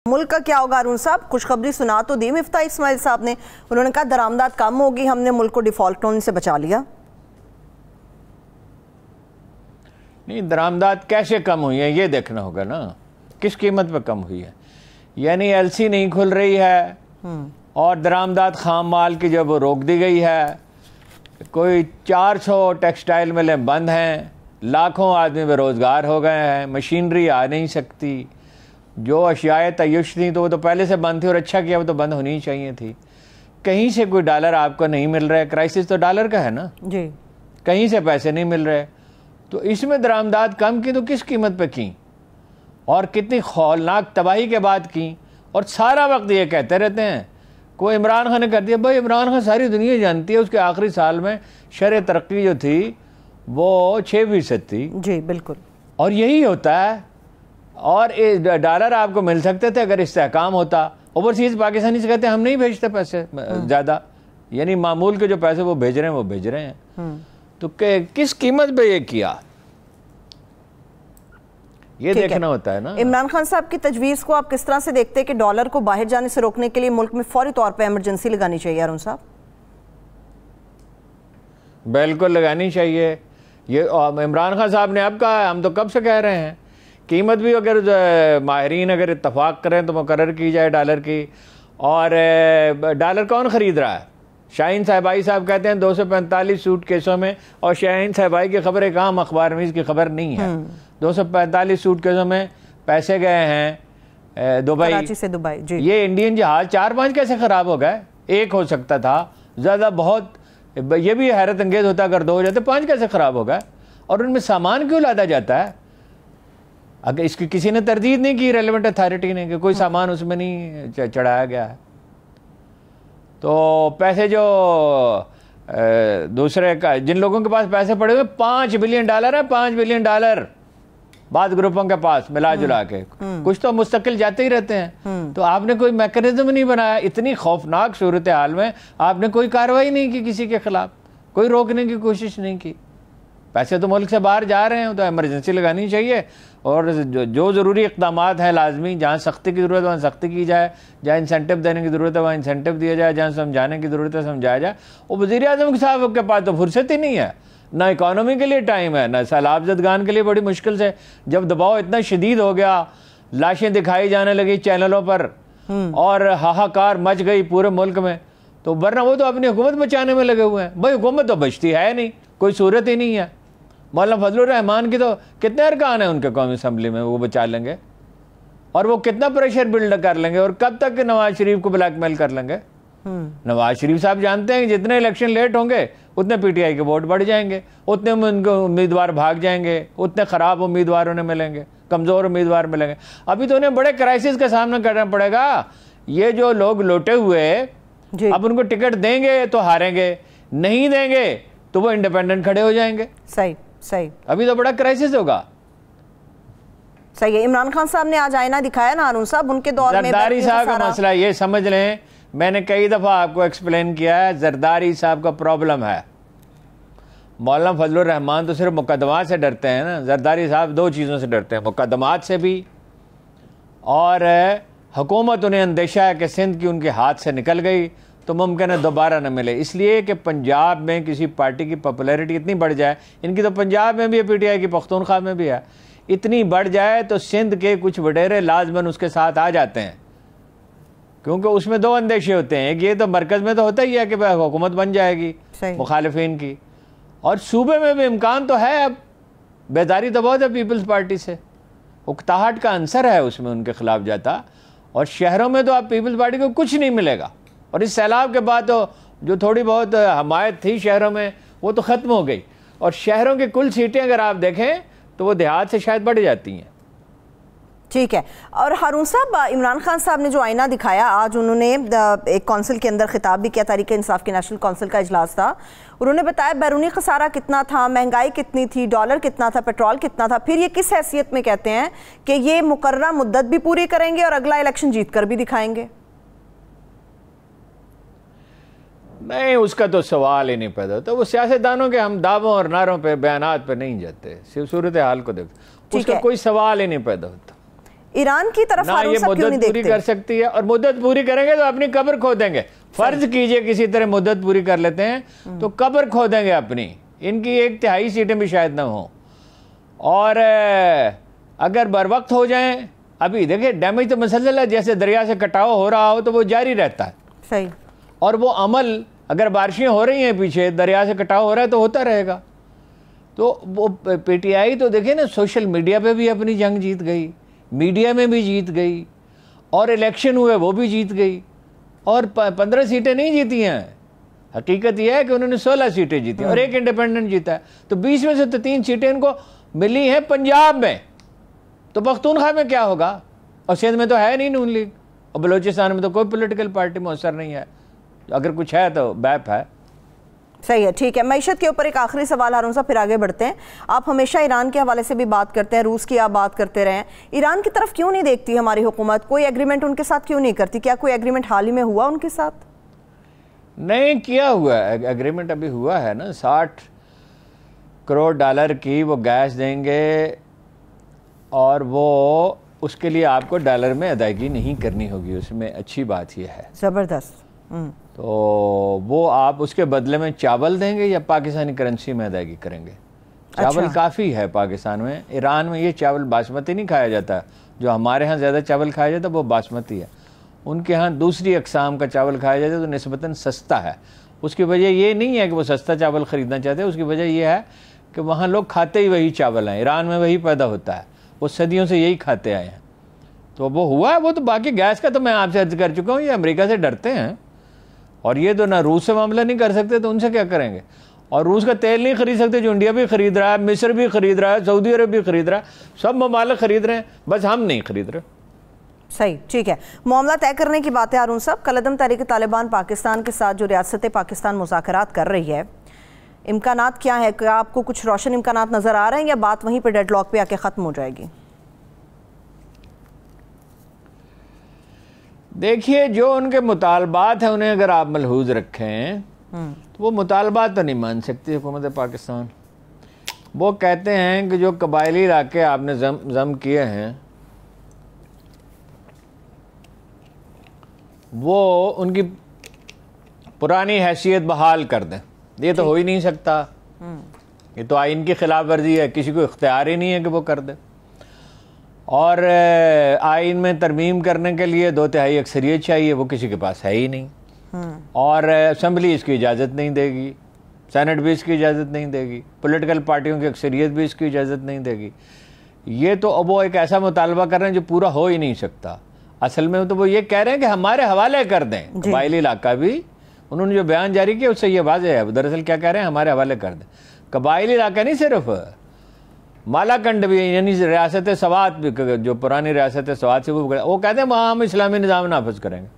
मुल्क का क्या होगा अरुण साहब? खुशखबरी सुना तो दी मिफ्ता इस्माइल साहब ने, उन्होंने कहा दरामदाद कम होगी, हमने मुल्क को डिफॉल्ट होने से बचा लिया। नहीं, दरामदाद कैसे कम हुई है ये देखना होगा ना, किस कीमत पे कम हुई है। यानी एलसी नहीं खुल रही है और दरामदाद खाम माल की जब रोक दी गई है, कोई 400 टेक्सटाइल मिलें बंद हैं, लाखों आदमी बेरोजगार हो गए हैं, मशीनरी आ नहीं सकती, जो अशियाए तय्युश थी तो वो तो पहले से बंद थी और अच्छा किया, वो तो बंद होनी ही चाहिए थी। कहीं से कोई डॉलर आपको नहीं मिल रहा है, क्राइसिस तो डॉलर का है ना जी, कहीं से पैसे नहीं मिल रहे, तो इसमें दरामदाद कम की तो किस कीमत पे की और कितनी खौलनाक तबाही के बाद की। और सारा वक्त ये कहते रहते हैं, कोई इमरान खान ने कर दिया। भाई इमरान खान सारी दुनिया जानती है, उसके आखिरी साल में शरह तरक्की जो थी वो 6% थी जी, बिल्कुल। और यही होता है। और डॉलर आपको मिल सकते थे अगर इस्तेहकाम होता। ओवरसीज पाकिस्तानी से कहते हैं हम नहीं भेजते पैसे ज़्यादा, यानी मामूल के जो पैसे वो भेज रहे हैं वो भेज रहे हैं, तो किस कीमत पे ये किया ये देखना होता है ना। इमरान खान साहब की तजवीज़ को आप किस तरह से देखते हैं कि डॉलर को बाहर जाने से रोकने के लिए मुल्क में फौरी तौर पर इमरजेंसी लगानी चाहिए अरुण साहब? बिल्कुल लगानी चाहिए। ये इमरान खान साहब ने अब कहा, हम तो कब से कह रहे हैं कीमत भी अगर माहिरीन अगर इत्तफाक करें तो मुकर्रर की जाए डॉलर की। और डॉलर कौन ख़रीद रहा है? शाहीन साहबाई साहब कहते हैं 245 सूट केसों में, और शाहीन साहबाई की खबर एक आम अखबार में इसकी खबर नहीं है। 245 सूट केसों में पैसे गए हैं दुबई, कराची से दुबई जी। ये इंडियन जहाज 4-5 कैसे ख़राब हो गए? एक हो सकता था ज़्यादा, बहुत ये भी हैरत अंगेज़ होता अगर 2 हो जाते, 5 कैसे ख़राब हो गए? और उनमें सामान क्यों लादा जाता है? अगर इसकी किसी ने तरदीद नहीं की, रेलेवेंट अथॉरिटी ने, कि कोई सामान उसमें नहीं चढ़ाया गया है। तो पैसे जो दूसरे का, जिन लोगों के पास पैसे पड़े हुए $5 बिलियन है, $5 बिलियन बाद ग्रुपों के पास मिला जुला के, कुछ तो मुस्तकिल जाते ही रहते हैं। तो आपने कोई मैकेनिज्म नहीं बनाया। इतनी खौफनाक सूरत हाल में आपने कोई कार्रवाई नहीं की किसी के खिलाफ, कोई रोकने की कोशिश नहीं की। पैसे तो मुल्क से बाहर जा रहे हैं, तो इमरजेंसी लगानी चाहिए और जो ज़रूरी इक़दाम हैं लाजमी, जहाँ सख्ती की ज़रूरत है वहाँ सख्ती की जाए, जहाँ इंसेंटिव देने की ज़रूरत है वहाँ इंसेंटिव दिया जाए, जहाँ समझाने की ज़रूरत है समझाया जाए। वो वज़ीर आज़म साहब के पास तो फुर्सत ही नहीं है, ना इकॉनमी के लिए टाइम है, ना सैलाब ज़दगान के लिए। बड़ी मुश्किल से जब दबाव इतना शदीद हो गया, लाशें दिखाई जाने लगी चैनलों पर और हाहाकार मच गई पूरे मुल्क में, तो वरना वो तो अपनी हुकूमत बचाने में लगे हुए हैं। भाई हुकूमत तो बचती है नहीं, कोई सूरत ही नहीं है। मौलाना फजलुर रहमान की तो कितने अरकान हैं उनके कौमी असम्बली में, वो बचा लेंगे और वो कितना प्रेशर बिल्ड कर लेंगे और कब तक नवाज शरीफ को ब्लैकमेल कर लेंगे? नवाज शरीफ साहब जानते हैं कि जितने इलेक्शन लेट होंगे उतने पीटीआई के वोट बढ़ जाएंगे, उतने उनके उम्मीदवार भाग जाएंगे, उतने खराब उम्मीदवार उन्हें मिलेंगे, कमज़ोर उम्मीदवार मिलेंगे। अभी तो उन्हें बड़े क्राइसिस का सामना करना पड़ेगा। ये जो लोग लौटे हुए, अब उनको टिकट देंगे तो हारेंगे, नहीं देंगे तो वो इंडिपेंडेंट खड़े हो जाएंगे। सही सही, अभी तो बड़ा क्राइसिस होगा। सही है। इमरान खान साहब ने आज आईना दिखाया ना अरुण साहब, उनके दौर में जरदारी साहब का मसला ये समझ लें, मैंने कई दफ़ा आपको एक्सप्लेन किया है, जरदारी साहब का प्रॉब्लम है। मौलाना फजलुर रहमान तो सिर्फ मुकदमात से डरते हैं ना, जरदारी साहब 2 चीज़ों से डरते हैं, मुकदमात से भी, और हुकूमत उन्हें अंदेशा है कि सिंध की उनके हाथ से निकल गई तो मुमकिन है दोबारा न मिले। इसलिए कि पंजाब में किसी पार्टी की पॉपुलैरिटी इतनी बढ़ जाए, इनकी तो पंजाब में भी है, पीटीआई की पख्तूनख्वा में भी है, इतनी बढ़ जाए तो सिंध के कुछ वडेरे लाजमन उसके साथ आ जाते हैं, क्योंकि उसमें 2 अंदेशे होते हैं। एक ये तो मरकज़ में तो होता ही है कि हुकूमत बन जाएगी मुखालिफिन की, और सूबे में भी इम्कान तो है, अब बेदारी तो बहुत है पीपल्स पार्टी से, उकताहट का अंसर है उसमें उनके खिलाफ जाता, और शहरों में तो अब पीपल्स पार्टी को कुछ नहीं मिलेगा। और इस सैलाब के बाद तो जो थोड़ी बहुत हमायत थी शहरों में वो तो ख़त्म हो गई, और शहरों की कुल सीटें अगर आप देखें तो वो देहात से शायद बढ़ जाती हैं। ठीक है। और हारून साहब, इमरान खान साहब ने जो आईना दिखाया आज, उन्होंने एक कौंसिल के अंदर खिताब भी किया, तहरीक इंसाफ की नेशनल कौंसिल का इजलास था, उन्होंने बताया बैरूनी खसारा कितना था, महंगाई कितनी थी, डॉलर कितना था, पेट्रोल कितना था, फिर ये किस हैसियत में कहते हैं कि ये मुकर्ररा मुद्दत भी पूरी करेंगे और अगला इलेक्शन जीत कर भी दिखाएंगे। नहीं, उसका तो सवाल ही नहीं पैदा होता। वो सियासतदानों के हम दावों और नारों पे, बयानात पे नहीं जाते, सिर्फ सूरत हाल को देखते, उसका कोई सवाल ही नहीं पैदा होता। ईरान की तरफ ना ये मुद्दत पूरी कर सकती है, और मुद्दत पूरी करेंगे तो अपनी कब्र खो देंगे। फर्ज कीजिए किसी तरह मुद्दत पूरी कर लेते हैं तो कब्र खो देंगे अपनी, इनकी 1/3 सीटें भी शायद ना हो। और अगर बर वक्त हो जाएं, अभी देखिए डैमेज तो मुसलसल है, जैसे दरिया से कटाव हो रहा हो तो वो जारी रहता है। सही। और वो अमल, अगर बारिशें हो रही हैं पीछे, दरिया से कटाव हो रहा है तो होता रहेगा। तो वो पीटीआई तो देखिए ना, सोशल मीडिया पे भी अपनी जंग जीत गई, मीडिया में भी जीत गई, और इलेक्शन हुए वो भी जीत गई, और 15 सीटें नहीं जीती हैं। हकीकत यह है कि उन्होंने 16 सीटें जीती और एक इंडिपेंडेंट जीता है। तो 20 में से तो 3 सीटें इनको मिली हैं पंजाब में, तो पख्तूनख्वा में क्या होगा? और सिंध में तो है नहीं नून लीग, और बलूचिस्तान में तो कोई पॉलिटिकल पार्टी मौसर नहीं है, अगर कुछ है तो बैप है। सही है, ठीक है। मईशत के ऊपर एक आखिरी सवाल हारून साहब, फिर आगे बढ़ते हैं। आप हमेशा ईरान के हवाले से भी बात करते हैं, रूस की आप बात करते रहे हैं, ईरान की तरफ क्यों नहीं देखती हमारी हुकूमत? कोई एग्रीमेंट उनके साथ क्यों नहीं करती? क्या कोई एग्रीमेंट हाल ही में हुआ उनके साथ? नहीं किया हुआ है एग्रीमेंट, अभी हुआ है ना, $60 करोड़ की वो गैस देंगे, और वो उसके लिए आपको डॉलर में अदायगी नहीं करनी होगी, उसमें अच्छी बात यह है। ज़बरदस्त। तो वो आप उसके बदले में चावल देंगे या पाकिस्तानी करेंसी में अदायगी करेंगे? चावल काफ़ी है पाकिस्तान में। ईरान में ये चावल बासमती नहीं खाया जाता, जो हमारे यहाँ ज़्यादा चावल खाया जाता है वो बासमती है। उनके यहाँ दूसरी अक़साम का चावल खाया जाता है, तो निस्बतन सस्ता है। उसकी वजह ये नहीं है कि वो सस्ता चावल ख़रीदना चाहते हैं, उसकी वजह यह है कि वहाँ लोग खाते ही वही चावल हैं, ईरान में वही पैदा होता है, वो सदियों से यही खाते आए हैं। तो वो हुआ है वो। तो बाकी गैस का तो मैं आपसे अर्ज कर चुका हूँ, ये अमेरिका से डरते हैं, और ये तो ना रूस से मामला नहीं कर सकते, तो उनसे क्या करेंगे? और रूस का तेल नहीं खरीद सकते, जो इंडिया भी खरीद रहा है, मिस्र भी खरीद रहा है, सऊदी अरब भी खरीद रहा है, सब ममालिक खरीद रहे हैं, बस हम नहीं खरीद रहे। सही, ठीक है। मामला तय करने की बात है हारून साहब। कलअदम तहरीक तालिबान पाकिस्तान के साथ जो रियासत पाकिस्तान मुज़ाकरात कर रही है, इम्कानात क्या है? क्या आपको कुछ रोशन इम्कानात नज़र आ रहे हैं, या बात वहीं पर डेडलॉक पे आके ख़त्म हो जाएगी? देखिए, जो उनके मुतालबात हैं उन्हें अगर आप मलहूज रखें तो वो मुतालबात तो नहीं मान सकती हुकूमत पाकिस्तान। वो कहते हैं कि जो कबायली इलाके आपने जम किए हैं वो उनकी पुरानी हैसियत बहाल कर दें। ये तो हो ही नहीं सकता, ये तो आइन की खिलाफ वर्जी है, किसी को इख्तियार ही नहीं है कि वो कर दे। और आइन में तरमीम करने के लिए 2/3 अक्सरियत चाहिए, वो किसी के पास है ही नहीं। और असम्बली इसकी इजाज़त नहीं देगी, सेनेट भी इसकी इजाज़त नहीं देगी, पॉलिटिकल पार्टियों की अक्सरियत भी इसकी इजाज़त नहीं देगी। ये तो अब वो एक ऐसा मुतालबा कर रहे हैं जो पूरा हो ही नहीं सकता। असल में तो वो ये कह रहे हैं कि हमारे हवाले कर दें कबायली इलाका भी। उन्होंने जो बयान जारी किया उससे ये वाज़ेह है, दरअसल क्या कह रहे हैं, हमारे हवाले कर दें। कबायली इलाका नहीं, सिर्फ मालाकंड भी, यानी रियासत सवात भी, जो पुरानी रियासत सवात से वो कहते हैं वहाँ हम इस्लामी निज़ाम नाफिज करेंगे।